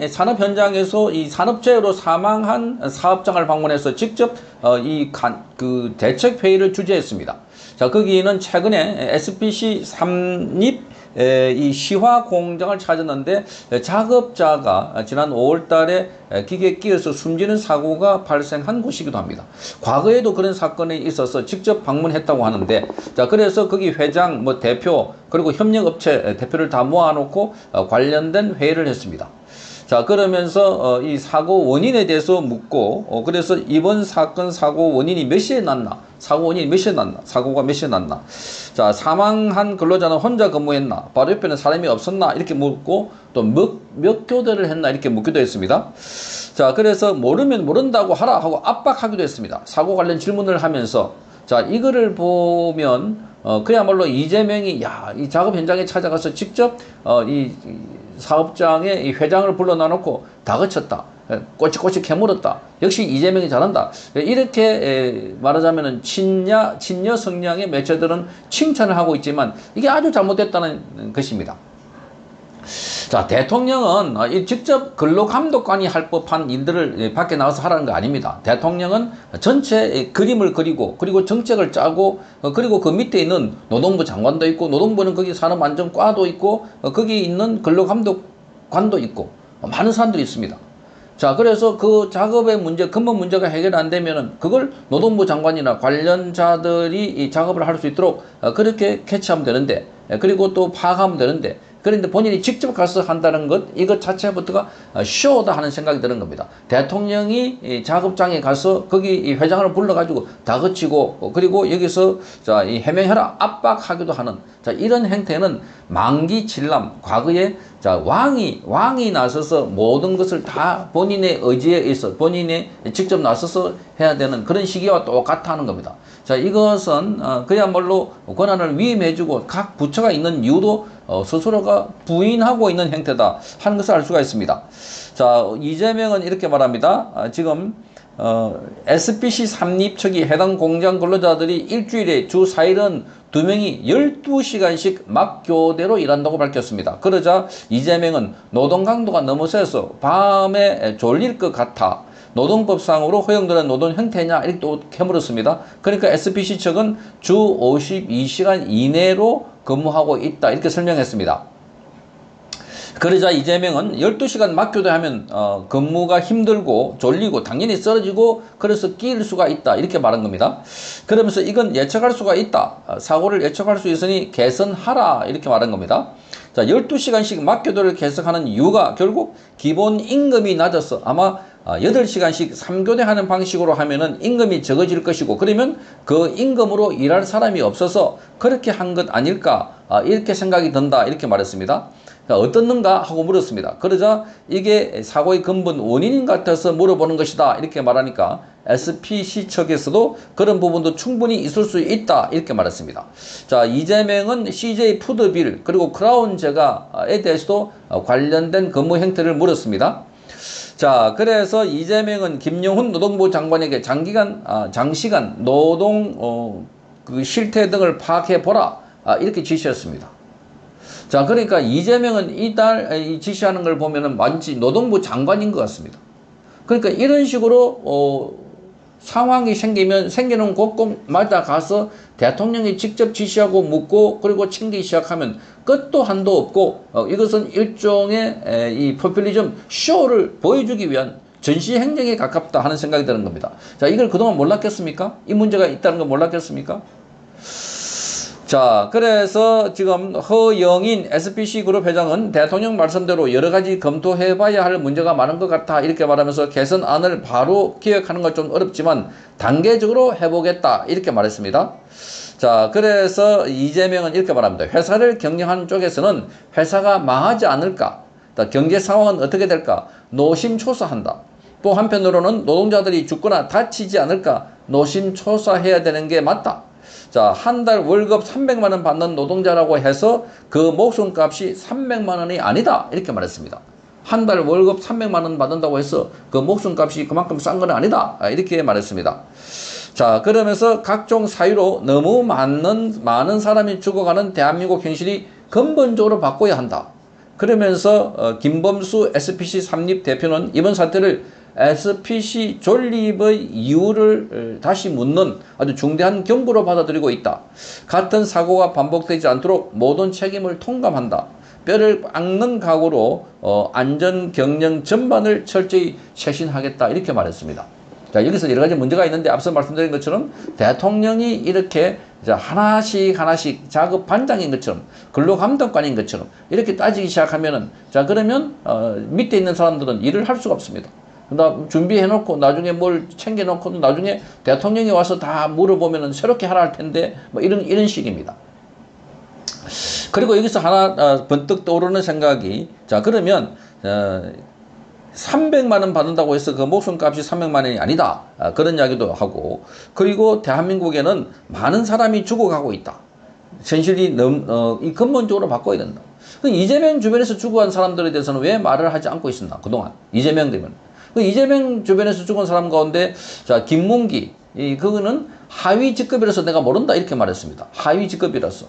산업 현장에서 이 산업재해로 사망한 사업장을 방문해서 직접 그 대책 회의를 주재했습니다. 자, 거기는 최근에 SPC 삼립 이 시화 공장을 찾았는데 작업자가 지난 5월 달에 기계에 끼어서 숨지는 사고가 발생한 곳이기도 합니다. 과거에도 그런 사건이 있어서 직접 방문했다고 하는데, 자, 그래서 거기 회장, 대표, 그리고 협력업체 대표를 다 모아놓고 관련된 회의를 했습니다. 자, 그러면서 이 사고 원인에 대해서 묻고, 그래서 이번 사건 사고 원인이 몇 시에 났나, 사고 원인이 몇 시에 났나, 사고가 몇 시에 났나, 자, 사망한 근로자는 혼자 근무했나, 바로 옆에는 사람이 없었나, 이렇게 묻고, 또 몇 교대를 했나, 이렇게 묻기도 했습니다. 자, 그래서 모르면 모른다고 하라 하고 압박하기도 했습니다. 사고 관련 질문을 하면서. 자, 이거를 보면 그야말로 이재명이 이 작업 현장에 찾아가서 직접 이 사업장의 이 회장을 불러놔놓고 다 거쳤다, 꼬치꼬치 캐물었다, 역시 이재명이 잘한다, 이렇게 말하자면은 친여 성향의 매체들은 칭찬을 하고 있지만 이게 아주 잘못됐다는 것입니다. 자, 대통령은 직접 근로감독관이 할 법한 일들을 밖에 나가서 하라는 거 아닙니다. 대통령은 전체 그림을 그리고, 그리고 정책을 짜고, 그리고 그 밑에 있는 노동부 장관도 있고, 노동부는 거기 산업안전과도 있고, 거기 있는 근로감독관도 있고, 많은 사람들이 있습니다. 자, 그래서 그 작업의 문제, 근본 문제가 해결 안 되면은 그걸 노동부 장관이나 관련자들이 이 작업을 할 수 있도록 그렇게 캐치하면 되는데, 그리고 또 파악하면 되는데, 그런데 본인이 직접 가서 한다는 것, 이것 자체부터가 쇼다 하는 생각이 드는 겁니다. 대통령이 작업장에 가서 거기 이 회장을 불러가지고 다 거치고, 그리고 여기서 자, 이 해명해라 압박하기도 하는, 자, 이런 행태는 만기칠람, 과거에 자, 왕이 나서서 모든 것을 다 본인의 의지에 의해서 본인이 직접 나서서 해야 되는 그런 시기와 똑같아 하는 겁니다. 자, 이것은 그야말로 권한을 위임해주고 각 부처가 있는 이유도 스스로가 부인하고 있는 행태다 하는 것을 알 수가 있습니다. 자, 이재명은 이렇게 말합니다. 지금 SPC 삼립 측이 해당 공장 근로자들이 일주일에 주 4일은 2명이 12시간씩 막교대로 일한다고 밝혔습니다. 그러자 이재명은 노동 강도가 너무 세서 밤에 졸릴 것 같아 노동법상으로 허용되는 노동 형태냐, 이렇게 또 캐물었습니다. 그러니까 SPC 측은 주 52시간 이내로 근무하고 있다, 이렇게 설명했습니다. 그러자 이재명은 12시간 막교대하면 근무가 힘들고 졸리고 당연히 쓰러지고 그래서 끼일 수가 있다, 이렇게 말한 겁니다. 그러면서 이건 예측할 수가 있다, 사고를 예측할 수 있으니 개선하라, 이렇게 말한 겁니다. 자, 12시간씩 막교대를 개선하는 이유가 결국 기본 임금이 낮아서 아마 8시간씩 3교대 하는 방식으로 하면은 임금이 적어질 것이고, 그러면 그 임금으로 일할 사람이 없어서 그렇게 한 것 아닐까, 이렇게 생각이 든다, 이렇게 말했습니다. 어떻는가 하고 물었습니다. 그러자 이게 사고의 근본 원인인 것 같아서 물어보는 것이다, 이렇게 말하니까 SPC 측에서도 그런 부분도 충분히 있을 수 있다, 이렇게 말했습니다. 자, 이재명은 CJ 푸드빌 그리고 크라운 제과에 대해서도 관련된 근무 형태를 물었습니다. 자, 그래서 이재명은 김용훈 노동부 장관에게 장시간 노동 그 실태 등을 파악해 보라, 이렇게 지시했습니다. 자, 그러니까 이재명은 이달 지시하는 걸 보면은 마치 노동부 장관인 것 같습니다. 그러니까 이런 식으로 상황이 생기는 곳곳마다 가서 대통령이 직접 지시하고 묻고 그리고 챙기기 시작하면 끝도 한도 없고, 이것은 일종의 이 포퓰리즘 쇼를 보여주기 위한 전시행정에 가깝다 하는 생각이 드는 겁니다. 자, 이걸 그동안 몰랐겠습니까? 이 문제가 있다는 걸 몰랐겠습니까? 자, 그래서 지금 허영인 SPC 그룹 회장은 대통령 말씀대로 여러 가지 검토해봐야 할 문제가 많은 것 같아, 이렇게 말하면서 개선안을 바로 기획하는 건 좀 어렵지만 단계적으로 해보겠다, 이렇게 말했습니다. 자, 그래서 이재명은 이렇게 말합니다. 회사를 경영하는 쪽에서는 회사가 망하지 않을까, 경제 상황은 어떻게 될까 노심초사한다. 또 한편으로는 노동자들이 죽거나 다치지 않을까 노심초사해야 되는 게 맞다. 자, 한 달 월급 300만 원 받는 노동자라고 해서 그 목숨값이 300만 원이 아니다, 이렇게 말했습니다. 한 달 월급 300만 원 받는다고 해서 그 목숨값이 그만큼 싼 건 아니다, 이렇게 말했습니다. 자, 그러면서 각종 사유로 너무 많은 사람이 죽어가는 대한민국 현실이 근본적으로 바꿔야 한다. 그러면서 김범수 SPC 삼립 대표는 이번 사태를 SPC 존립의 이유를 다시 묻는 아주 중대한 경고로 받아들이고 있다. 같은 사고가 반복되지 않도록 모든 책임을 통감한다. 뼈를 깎는 각오로 안전 경영 전반을 철저히 쇄신하겠다. 이렇게 말했습니다. 자, 여기서 여러 가지 문제가 있는데 앞서 말씀드린 것처럼 대통령이 이렇게 하나씩 작업 반장인 것처럼 근로감독관인 것처럼 이렇게 따지기 시작하면은 자, 그러면 밑에 있는 사람들은 일을 할 수가 없습니다. 준비해놓고 나중에 뭘 챙겨놓고 나중에 대통령이 와서 다 물어보면은 새롭게 하라 할 텐데 뭐 이런 식입니다. 그리고 여기서 하나 번뜩 떠오르는 생각이 자, 그러면 300만 원 받는다고 해서 그 목숨값이 300만 원이 아니다. 그런 이야기도 하고, 그리고 대한민국에는 많은 사람이 죽어가고 있다. 현실이 이 근본적으로 바꿔야 된다. 이재명 주변에서 죽어간 사람들에 대해서는 왜 말을 하지 않고 있었나 그동안 이재명 되면. 이재명 주변에서 죽은 사람 가운데 자, 김문기 그거는 하위 직급이라서 내가 모른다 이렇게 말했습니다. 하위 직급이라서.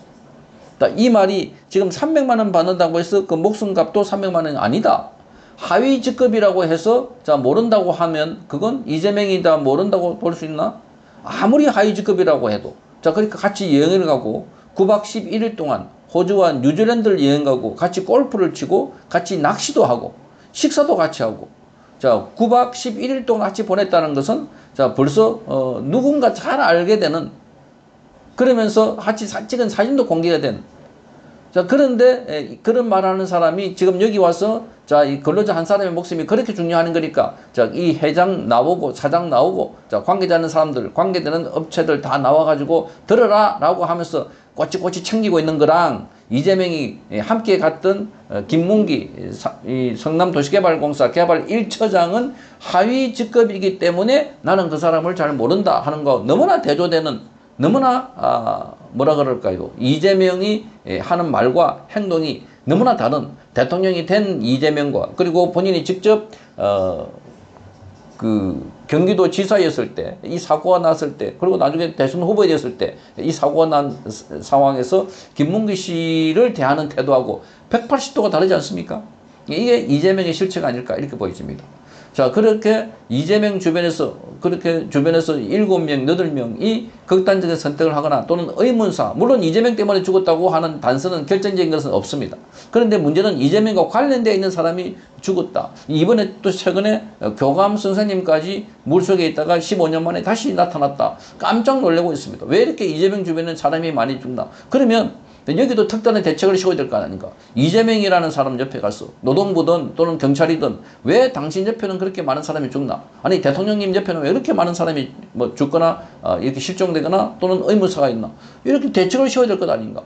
이 말이 지금 300만 원 받는다고 해서 그 목숨값도 300만 원이 아니다. 하위 직급이라고 해서 자, 모른다고 하면 그건 이재명이다 모른다고 볼 수 있나? 아무리 하위 직급이라고 해도 자, 그러니까 같이 여행을 가고 9박 11일 동안 호주와 뉴질랜드를 여행 가고 같이 골프를 치고 같이 낚시도 하고 식사도 같이 하고 자, 9박 11일 동안 같이 보냈다는 것은 자, 벌써 누군가 잘 알게 되는 그러면서 같이 찍은 사진도 공개가 된 자, 그런데 그런 말하는 사람이 지금 여기 와서 자, 이 근로자 한 사람의 목숨이 그렇게 중요한 거니까 자, 이 회장 나오고 사장 나오고 자, 관계되는 사람들, 관계되는 업체들 다 나와가지고 들어라 라고 하면서 꼬치꼬치 챙기고 있는 거랑 이재명이 함께 갔던 김문기 이 성남도시개발공사 개발 1처장은 하위 직급이기 때문에 나는 그 사람을 잘 모른다 하는 거 너무나 대조되는 너무나 뭐라 그럴까요? 이재명이 하는 말과 행동이 너무나 다른 대통령이 된 이재명과 그리고 본인이 직접 그 경기도 지사였을 때 이 사고가 났을 때 그리고 나중에 대선 후보가 됐을 때 이 사고가 난 상황에서 김문기 씨를 대하는 태도하고 180도가 다르지 않습니까? 이게 이재명의 실체가 아닐까 이렇게 보여집니다. 자, 그렇게 이재명 주변에서 그렇게 주변에서 7명, 8명이 극단적인 선택을 하거나 또는 의문사, 물론 이재명 때문에 죽었다고 하는 단서는 결정적인 것은 없습니다. 그런데 문제는 이재명과 관련되어 있는 사람이 죽었다. 이번에 또 최근에 교감 선생님까지 물속에 있다가 15년 만에 다시 나타났다. 깜짝 놀라고 있습니다. 왜 이렇게 이재명 주변에 사람이 많이 죽나? 그러면 여기도 특단의 대책을 세워야 될 거 아닙니까? 이재명이라는 사람 옆에 가서 노동부든 또는 경찰이든 왜 당신 옆에는 그렇게 많은 사람이 죽나? 아니 대통령님 옆에는 왜 이렇게 많은 사람이 뭐 죽거나 이렇게 실종되거나 또는 의무사가 있나? 이렇게 대책을 세워야 될 것 아닌가?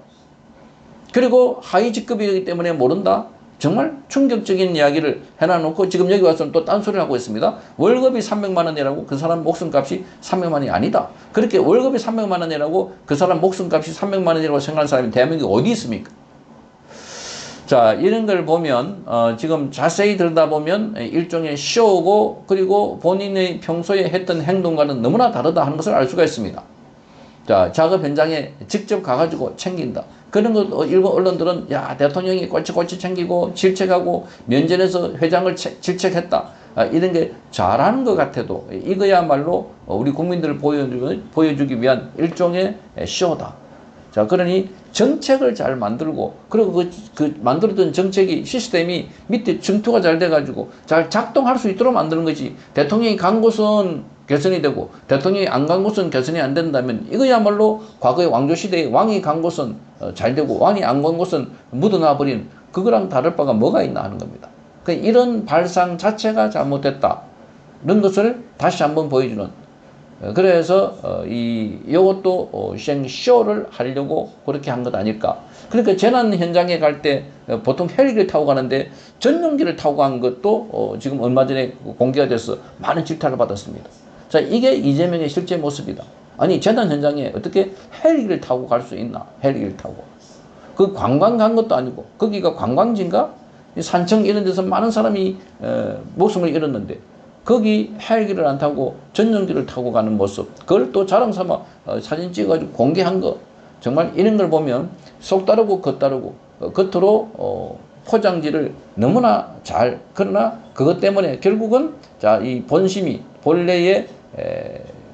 그리고 하위 직급이기 때문에 모른다? 정말 충격적인 이야기를 해놔놓고 지금 여기 와서는 또 딴소리를 하고 있습니다. 월급이 300만 원이라고 그 사람 목숨값이 300만 원이 아니다. 그렇게 월급이 300만 원이라고 그 사람 목숨값이 300만 원이라고 생각하는 사람이 대한민국에 어디 있습니까? 자, 이런 걸 보면 지금 자세히 들여다보면 일종의 쇼고 그리고 본인의 평소에 했던 행동과는 너무나 다르다 하는 것을 알 수가 있습니다. 자, 작업 현장에 직접 가가지고 챙긴다. 그런 것 일본 언론들은 야, 대통령이 꼬치꼬치 챙기고 질책하고 면전에서 회장을 질책했다. 이런 게 잘하는 것 같아도 이거야말로 우리 국민들을 보여주기 위한 일종의 쇼다. 자, 그러니 정책을 잘 만들고 그리고 그 만들었던 정책이 시스템이 밑에 증투가 잘 돼가지고 잘 작동할 수 있도록 만드는 거지. 대통령이 간 곳은 개선이 되고 대통령이 안 간 곳은 개선이 안 된다면 이거야말로 과거의 왕조시대에 왕이 간 곳은 잘 되고 왕이 안 간 곳은 묻어놔 버린 그거랑 다를 바가 뭐가 있나 하는 겁니다. 그러니까 이런 발상 자체가 잘못됐다. 이런 것을 다시 한번 보여주는 그래서 이것도 쇼를 하려고 그렇게 한 것 아닐까. 그러니까 재난 현장에 갈 때 보통 헬기를 타고 가는데 전용기를 타고 간 것도 지금 얼마 전에 공개가 돼서 많은 질타를 받았습니다. 자, 이게 이재명의 실제 모습이다. 아니 재난 현장에 어떻게 헬기를 타고 갈 수 있나? 헬기를 타고. 그 관광 간 것도 아니고 거기가 관광지인가? 산청 이런 데서 많은 사람이 목숨을 잃었는데 거기 헬기를 안 타고 전용기를 타고 가는 모습 그걸 또 자랑삼아 사진 찍어가지고 공개한 거 정말 이런 걸 보면 속 따르고 겉 따르고 겉으로 포장지를 너무나 잘, 그러나 그것 때문에 결국은 자, 이 본심이, 본래의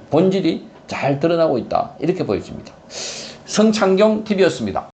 본질이 잘 드러나고 있다. 이렇게 보여집니다. 성창경 TV였습니다.